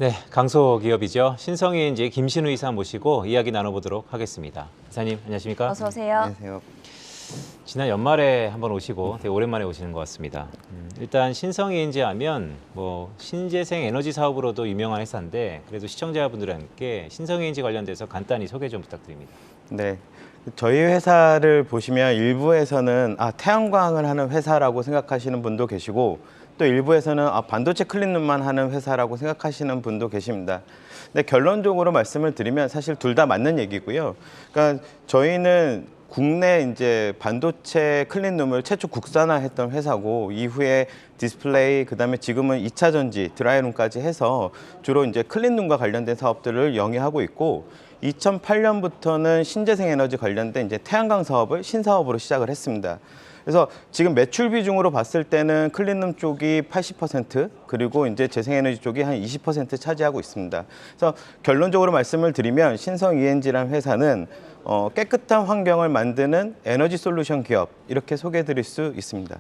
네, 강소기업이죠. 신성ENG의 김신우 이사 모시고 이야기 나눠보도록 하겠습니다. 이사님, 안녕하십니까? 어서 오세요. 안녕하세요. 지난 연말에 한번 오시고 되게 오랜만에 오시는 것 같습니다. 일단 신성ENG 하면 신재생 에너지 사업으로도 유명한 회사인데 그래도 시청자분들과 함께 신성ENG 관련돼서 간단히 소개 좀 부탁드립니다. 네. 저희 회사를 보시면 일부에서는 태양광을 하는 회사라고 생각하시는 분도 계시고 또 일부에서는 반도체 클린룸만 하는 회사라고 생각하시는 분도 계십니다. 근데 결론적으로 말씀을 드리면 사실 둘 다 맞는 얘기고요. 그러니까 저희는 국내 이제 반도체 클린룸을 최초 국산화했던 회사고 이후에 디스플레이 그다음에 지금은 2차 전지 드라이룸까지 해서 주로 이제 클린룸과 관련된 사업들을 영위하고 있고 2008년부터는 신재생 에너지 관련된 이제 태양광 사업을 신사업으로 시작을 했습니다. 그래서 지금 매출 비중으로 봤을 때는 클린룸 쪽이 80% 그리고 이제 재생에너지 쪽이 한 20% 차지하고 있습니다. 그래서 결론적으로 말씀을 드리면 신성ENG라는 회사는 깨끗한 환경을 만드는 에너지 솔루션 기업 이렇게 소개해드릴 수 있습니다.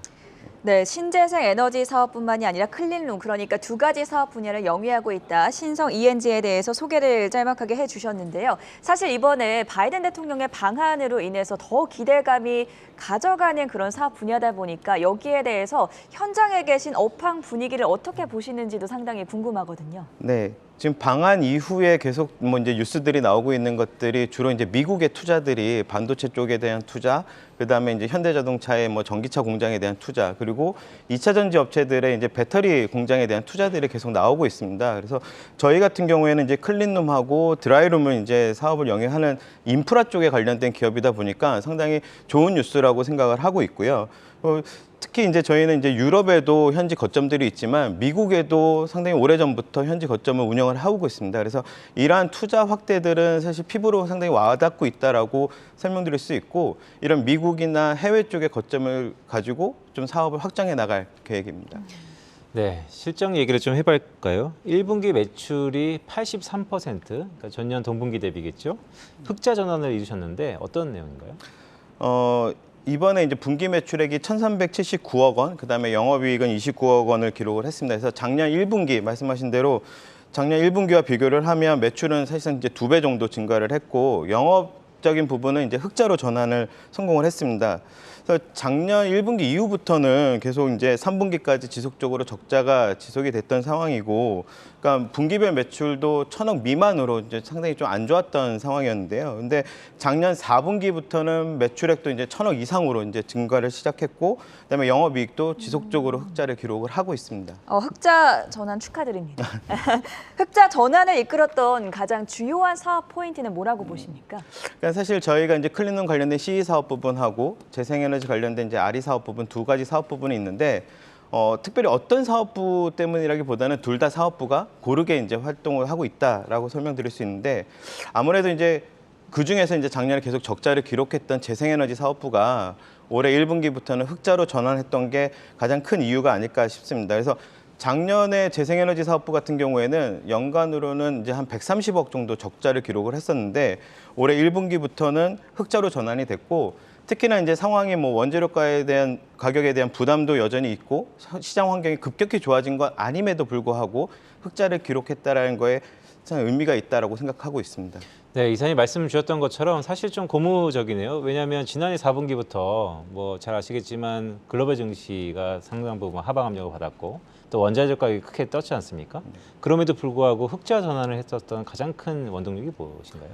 네, 신재생 에너지 사업뿐만이 아니라 클린룸, 그러니까 두 가지 사업 분야를 영위하고 있다. 신성ENG에 대해서 소개를 짤막하게 해주셨는데요. 사실 이번에 바이든 대통령의 방한으로 인해서 더 기대감이 가져가는 그런 사업 분야다 보니까 여기에 대해서 현장에 계신 업황 분위기를 어떻게 보시는지도 상당히 궁금하거든요. 네. 지금 방한 이후에 계속 이제 뉴스들이 나오고 있는 것들이 주로 이제 미국의 투자들이 반도체 쪽에 대한 투자, 그다음에 이제 현대자동차의 전기차 공장에 대한 투자, 그리고 2차 전지 업체들의 이제 배터리 공장에 대한 투자들이 계속 나오고 있습니다. 그래서 저희 같은 경우에는 이제 클린룸하고 드라이룸을 이제 사업을 영위하는 인프라 쪽에 관련된 기업이다 보니까 상당히 좋은 뉴스라고 생각을 하고 있고요. 특히 이제 저희는 이제 유럽에도 현지 거점들이 있지만 미국에도 상당히 오래전부터 현지 거점을 운영을 하고 있습니다. 그래서 이러한 투자 확대들은 사실 피부로 상당히 와닿고 있다라고 설명드릴 수 있고 이런 미국이나 해외 쪽의 거점을 가지고 좀 사업을 확장해 나갈 계획입니다. 네, 실적 얘기를 좀 해볼까요? 1분기 매출이 83%, 그러니까 전년 동분기 대비겠죠? 흑자 전환을 이루셨는데 어떤 내용인가요? 이번에 이제 분기 매출액이 1,379억 원, 그다음에 영업이익은 29억 원을 기록을 했습니다. 그래서 작년 1분기 말씀하신 대로 작년 1분기와 비교를 하면 매출은 사실상 이제 2배 정도 증가를 했고 영업적인 부분은 이제 흑자로 전환을 성공을 했습니다. 그래서 작년 1분기 이후부터는 계속 이제 3분기까지 지속적으로 적자가 지속이 됐던 상황이고, 그러니까 분기별 매출도 1,000억 미만으로 이제 상당히 좀 안 좋았던 상황이었는데요. 근데 작년 4분기부터는 매출액도 이제 1,000억 이상으로 이제 증가를 시작했고, 그다음에 영업이익도 지속적으로 흑자를 기록을 하고 있습니다. 흑자 전환 축하드립니다. 흑자 전환을 이끌었던 가장 주요한 사업 포인트는 뭐라고 보십니까? 그러니까 사실 저희가 이제 클린룸 관련된 CE 사업 부분하고 재생에너지 관련된 이제 RE 사업 부분 두 가지 사업 부분이 있는데 특별히 어떤 사업부 때문이라기보다는 둘 다 사업부가 고르게 이제 활동을 하고 있다라고 설명드릴 수 있는데 아무래도 이제 그 중에서 이제 작년에 계속 적자를 기록했던 재생에너지 사업부가 올해 1분기부터는 흑자로 전환했던 게 가장 큰 이유가 아닐까 싶습니다. 그래서 작년에 재생에너지 사업부 같은 경우에는 연간으로는 이제 한 130억 정도 적자를 기록을 했었는데 올해 1분기부터는 흑자로 전환이 됐고 특히나 이제 상황이 원재료가에 대한 가격에 대한 부담도 여전히 있고 시장 환경이 급격히 좋아진 건 아님에도 불구하고 흑자를 기록했다라는 거에 참 의미가 있다라고 생각하고 있습니다. 네, 이사님 말씀 주셨던 것처럼 사실 좀 고무적이네요. 왜냐하면 지난해 4분기부터 잘 아시겠지만 글로벌 증시가 상당 부분 하방 압력을 받았고 또 원자재 가격이 크게 떴지 않습니까? 그럼에도 불구하고 흑자 전환을 했었던 가장 큰 원동력이 무엇인가요?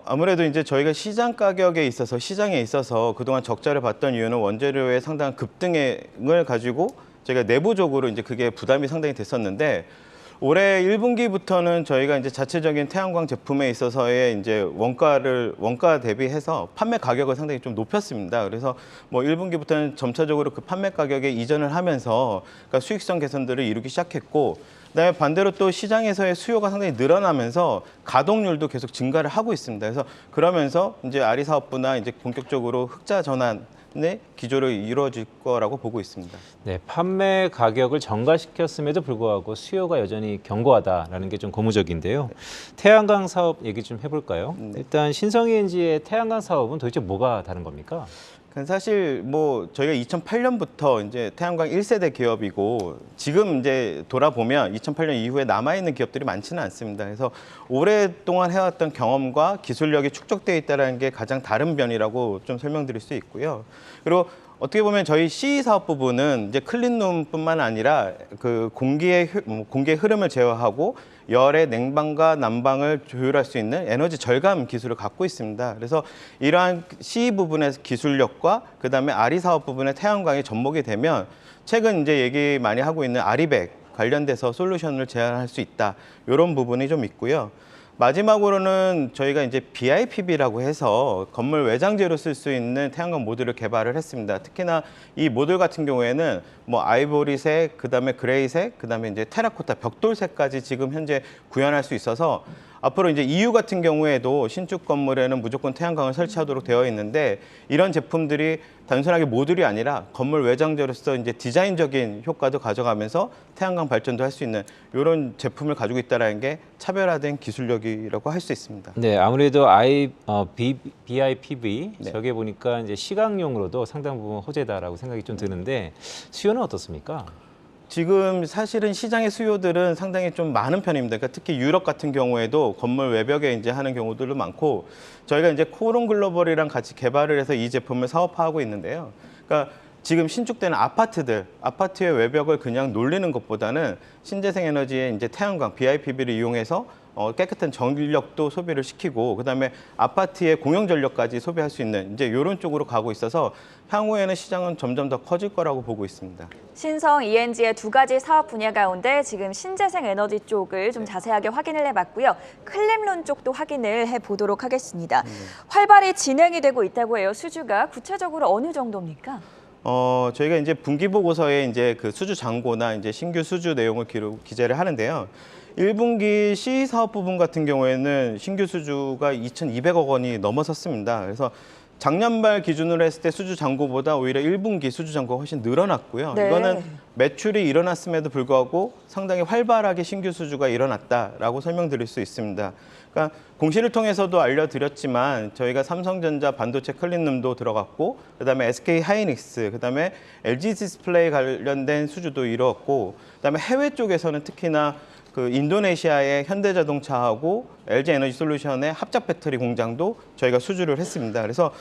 아무래도 이제 저희가 시장에 있어서 그동안 적자를 봤던 이유는 원재료의 상당한 급등을 가지고 저희가 내부적으로 이제 그게 부담이 상당히 됐었는데 올해 1분기부터는 저희가 이제 자체적인 태양광 제품에 있어서의 이제 원가 대비해서 판매 가격을 상당히 좀 높였습니다. 그래서 1분기부터는 점차적으로 그 판매 가격에 이전을 하면서 그러니까 수익성 개선들을 이루기 시작했고 그다음에 반대로 또 시장에서의 수요가 상당히 늘어나면서 가동률도 계속 증가를 하고 있습니다. 그래서 그러면서 이제 RE 사업부나 이제 본격적으로 흑자 전환의 기조를 이루어질 거라고 보고 있습니다. 네, 판매 가격을 정가시켰음에도 불구하고 수요가 여전히 견고하다라는 게 좀 고무적인데요. 태양광 사업 얘기 좀 해볼까요? 일단 신성ENG의 태양광 사업은 도대체 뭐가 다른 겁니까? 사실 뭐 저희가 2008년부터 이제 태양광 1세대 기업이고 지금 이제 돌아보면 2008년 이후에 남아있는 기업들이 많지는 않습니다. 그래서 오랫동안 해왔던 경험과 기술력이 축적되어 있다는 게 가장 다른 면이라고 좀 설명드릴 수 있고요. 그리고 어떻게 보면 저희 CE 사업 부분은 이제 클린룸뿐만 아니라 그 공기의 흐름을 제어하고 열의 냉방과 난방을 조율할 수 있는 에너지 절감 기술을 갖고 있습니다. 그래서 이러한 CE 부분의 기술력과 그다음에 RE 사업 부분의 태양광이 접목이 되면 최근 이제 얘기 많이 하고 있는 아리백 관련돼서 솔루션을 제안할 수 있다. 이런 부분이 좀 있고요. 마지막으로는 저희가 이제 BIPB라고 해서 건물 외장재로 쓸 수 있는 태양광 모듈을 개발을 했습니다. 특히나 이 모듈 같은 경우에는 뭐 아이보리색, 그다음에 그레이색, 그다음에 이제 테라코타 벽돌색까지 지금 현재 구현할 수 있어서 앞으로 이제 EU 같은 경우에도 신축 건물에는 무조건 태양광을 설치하도록 되어 있는데 이런 제품들이 단순하게 모듈이 아니라 건물 외장재로서 이제 디자인적인 효과도 가져가면서 태양광 발전도 할 수 있는 이런 제품을 가지고 있다는 게 차별화된 기술력이라고 할 수 있습니다. 네, 아무래도 BIPV 네. 저게 보니까 이제 시각용으로도 상당 부분 호재다라고 생각이 좀 드는데 수요는 어떻습니까? 지금 사실은 시장의 수요들은 상당히 좀 많은 편입니다. 그러니까 특히 유럽 같은 경우에도 건물 외벽에 이제 하는 경우들도 많고 저희가 이제 코론 글로벌이랑 같이 개발을 해서 이 제품을 사업화하고 있는데요. 그러니까 지금 신축되는 아파트의 외벽을 그냥 놀리는 것보다는 신재생 에너지의 이제 태양광, BIPV를 이용해서 깨끗한 전력도 소비를 시키고 그다음에 아파트의 공용 전력까지 소비할 수 있는 이제 이런 쪽으로 가고 있어서 향후에는 시장은 점점 더 커질 거라고 보고 있습니다. 신성 ENG의 두 가지 사업 분야 가운데 지금 신재생 에너지 쪽을 좀 자세하게 확인을 해봤고요. 클린룸 쪽도 확인을 해보도록 하겠습니다. 활발히 진행이 되고 있다고 해요. 수주가 구체적으로 어느 정도입니까? 저희가 이제 분기 보고서에 이제 그 수주 잔고나 이제 신규 수주 내용을 기재를 하는데요. 1분기 CE 사업 부분 같은 경우에는 신규 수주가 2,200억 원이 넘어섰습니다. 그래서 작년 말 기준으로 했을 때 수주 잔고보다 오히려 1분기 수주 잔고가 훨씬 늘어났고요. 네. 이거는 매출이 일어났음에도 불구하고 상당히 활발하게 신규 수주가 일어났다라고 설명드릴 수 있습니다. 그러니까 공시를 통해서도 알려드렸지만 저희가 삼성전자 반도체 클린룸도 들어갔고 그다음에 SK 하이닉스, 그다음에 LG 디스플레이 관련된 수주도 이루었고 그다음에 해외 쪽에서는 특히나 그 인도네시아의 현대자동차하고 LG에너지솔루션의 합작 배터리 공장도 저희가 수주를 했습니다. 그래서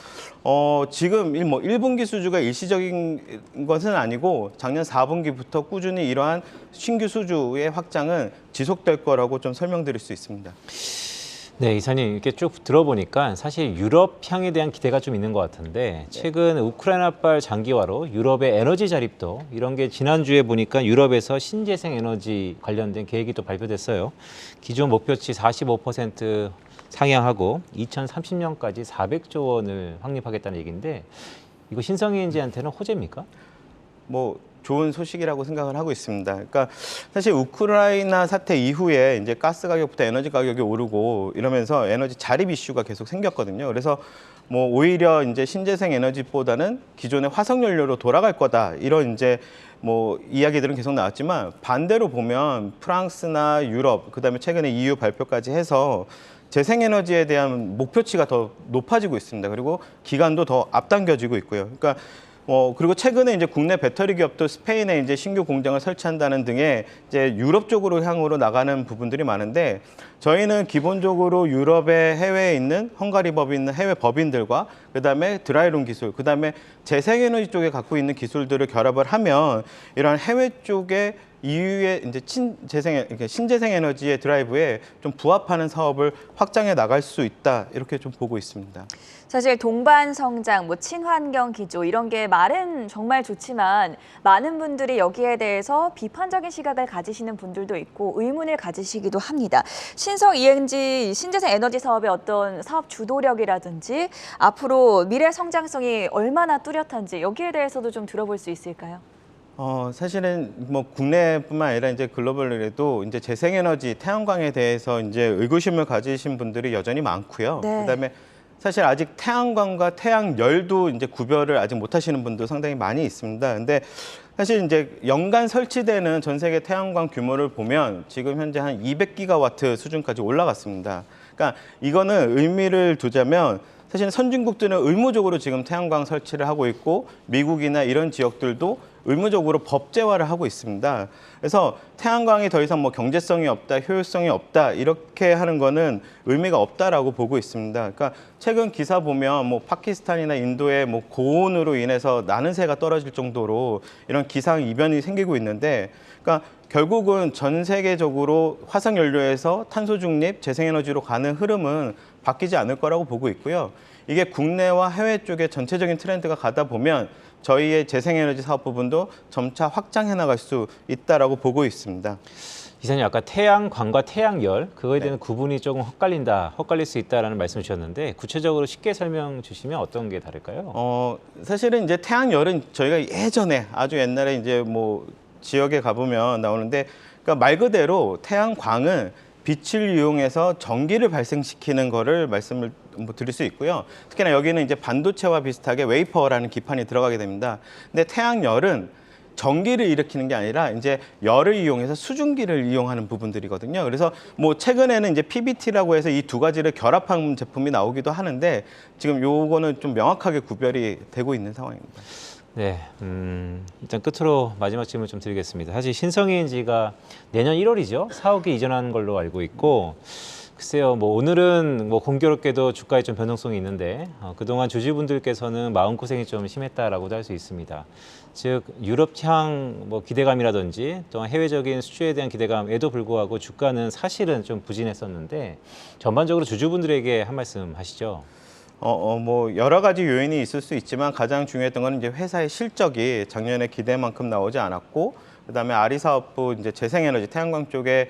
지금 1분기 수주가 일시적인 것은 아니고 작년 4분기부터 꾸준히 이러한 신규 수주의 확장은 지속될 거라고 좀 설명드릴 수 있습니다. 네, 이사님 이렇게 쭉 들어보니까 사실 유럽 향에 대한 기대가 좀 있는 것 같은데 최근 우크라이나발 장기화로 유럽의 에너지 자립도 이런 게 지난주에 보니까 유럽에서 신재생 에너지 관련된 계획이 또 발표됐어요. 기존 목표치 45% 상향하고 2030년까지 400조 원을 확립하겠다는 얘기인데 이거 신성ENG한테는 호재입니까? 뭐 좋은 소식이라고 생각을 하고 있습니다. 그러니까 사실 우크라이나 사태 이후에 이제 가스 가격부터 에너지 가격이 오르고 이러면서 에너지 자립 이슈가 계속 생겼거든요. 그래서 뭐 오히려 이제 신재생 에너지보다는 기존의 화석 연료로 돌아갈 거다 이런 이제 뭐 이야기들은 계속 나왔지만 반대로 보면 프랑스나 유럽 그다음에 최근에 EU 발표까지 해서 재생에너지에 대한 목표치가 더 높아지고 있습니다. 그리고 기간도 더 앞당겨지고 있고요. 그러니까 그리고 최근에 이제 국내 배터리 기업도 스페인에 이제 신규 공장을 설치한다는 등의 이제 유럽 쪽으로 향으로 나가는 부분들이 많은데 저희는 기본적으로 유럽의 해외에 있는 헝가리 법인 있는 해외 법인들과 그다음에 드라이룸 기술, 그다음에 재생에너지 쪽에 갖고 있는 기술들을 결합을 하면 이런 해외 쪽에 EU의 이제 신재생 에너지의 드라이브에 좀 부합하는 사업을 확장해 나갈 수 있다 이렇게 좀 보고 있습니다. 사실 동반 성장, 뭐 친환경 기조 이런 게 말은 정말 좋지만 많은 분들이 여기에 대해서 비판적인 시각을 가지시는 분들도 있고 의문을 가지시기도 합니다. 신성 ENG 신재생 에너지 사업의 어떤 사업 주도력이라든지 앞으로 미래 성장성이 얼마나 뚜렷한지 여기에 대해서도 좀 들어볼 수 있을까요? 사실은 뭐 국내뿐만 아니라 이제 글로벌에도 이제 재생에너지, 태양광에 대해서 이제 의구심을 가지신 분들이 여전히 많고요. 네. 그다음에 사실 아직 태양광과 태양열도 이제 구별을 아직 못 하시는 분도 상당히 많이 있습니다. 근데 사실 이제 연간 설치되는 전 세계 태양광 규모를 보면 지금 현재 한 200기가와트 수준까지 올라갔습니다. 그러니까 이거는 의미를 두자면 사실 선진국들은 의무적으로 지금 태양광 설치를 하고 있고 미국이나 이런 지역들도 의무적으로 법제화를 하고 있습니다. 그래서 태양광이 더 이상 뭐 경제성이 없다, 효율성이 없다 이렇게 하는 거는 의미가 없다라고 보고 있습니다. 그러니까 최근 기사 보면 뭐 파키스탄이나 인도의 뭐 고온으로 인해서 나는 새가 떨어질 정도로 이런 기상 이변이 생기고 있는데, 그러니까 결국은 전 세계적으로 화석 연료에서 탄소 중립, 재생에너지로 가는 흐름은 바뀌지 않을 거라고 보고 있고요. 이게 국내와 해외 쪽에 전체적인 트렌드가 가다 보면 저희의 재생에너지 사업 부분도 점차 확장해 나갈 수 있다라고 보고 있습니다. 이사님 아까 태양광과 태양열 그거에 대한 구분이 조금 헛갈릴 수 있다라는 말씀 주셨는데 구체적으로 쉽게 설명 주시면 어떤 게 다를까요? 사실은 이제 태양열은 저희가 예전에 아주 옛날에 이제 뭐 지역에 가보면 나오는데, 그러니까 말 그대로 태양광은 빛을 이용해서 전기를 발생시키는 거를 말씀을 뭐 드릴 수 있고요. 특히나 여기는 이제 반도체와 비슷하게 웨이퍼라는 기판이 들어가게 됩니다. 근데 태양열은 전기를 일으키는 게 아니라 이제 열을 이용해서 수증기를 이용하는 부분들이거든요. 그래서 뭐 최근에는 이제 PBT라고 해서 이 두 가지를 결합한 제품이 나오기도 하는데 지금 요거는 좀 명확하게 구별이 되고 있는 상황입니다. 네, 일단 끝으로 마지막 질문 좀 드리겠습니다. 사실 신성ENG가 내년 1월이죠. 사옥이 이전하는 걸로 알고 있고, 글쎄요, 뭐 오늘은 뭐 공교롭게도 주가에 좀 변동성이 있는데 그동안 주주분들께서는 마음고생이 좀 심했다라고도 할 수 있습니다. 즉 유럽향 뭐 기대감이라든지 또한 해외적인 수주에 대한 기대감에도 불구하고 주가는 사실은 좀 부진했었는데 전반적으로 주주분들에게 한 말씀 하시죠. 뭐 여러 가지 요인이 있을 수 있지만 가장 중요했던 건 이제 회사의 실적이 작년에 기대만큼 나오지 않았고, 그다음에 아리 사업부 이제 재생에너지 태양광 쪽에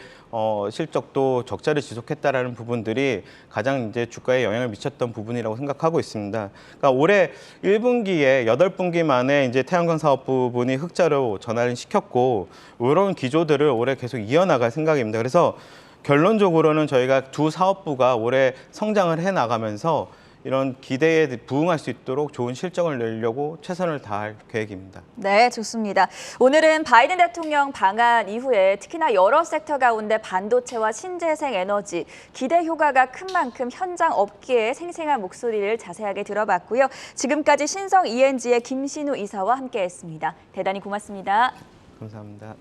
실적도 적자를 지속했다라는 부분들이 가장 이제 주가에 영향을 미쳤던 부분이라고 생각하고 있습니다. 그러니까 올해 1분기에 8분기 만에 이제 태양광 사업 부분이 흑자로 전환을 시켰고 이런 기조들을 올해 계속 이어나갈 생각입니다. 그래서 결론적으로는 저희가 두 사업부가 올해 성장을 해 나가면서 이런 기대에 부응할 수 있도록 좋은 실적을 내려고 최선을 다할 계획입니다. 네, 좋습니다. 오늘은 바이든 대통령 방한 이후에 특히나 여러 섹터 가운데 반도체와 신재생 에너지 기대 효과가 큰 만큼 현장 업계의 생생한 목소리를 자세하게 들어봤고요. 지금까지 신성ENG의 김신우 이사와 함께했습니다. 대단히 고맙습니다. 감사합니다.